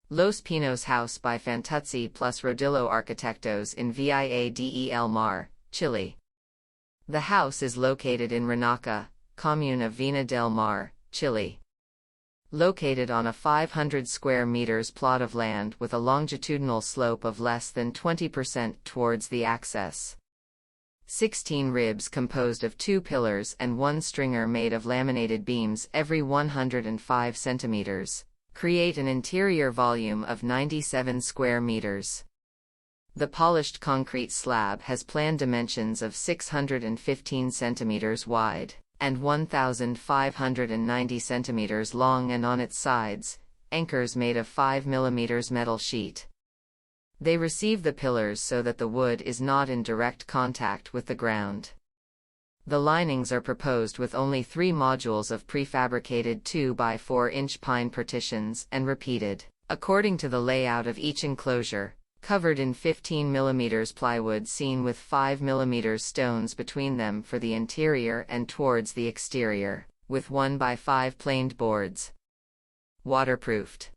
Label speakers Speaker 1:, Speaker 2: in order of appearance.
Speaker 1: Los Pinos house by Fantuzzi Rodillo Arquitectos in Viña del Mar, Chile. The house is located in Reñaca, commune of Viña del Mar, Chile. Located on a 500 square meters plot of land with a longitudinal slope of less than 20% towards the axis. 16 ribs composed of 2 pillars and 1 stringer made of laminated beams every 105 centimeters, create an interior volume of 97 square meters. The polished concrete slab has plan dimensions of 615 centimeters wide and 1,590 centimeters long, and on its sides, anchors made of 5 mm metal sheet. They receive the pillars so that the wood is not in direct contact with the ground. The linings are proposed with only 3 modules of prefabricated 2 by 4 inch pine partitions and repeated, according to the layout of each enclosure, covered in 15 mm plywood seen with 5 mm stones between them for the interior and towards the exterior, with 1 by 5 planed boards. Waterproofed.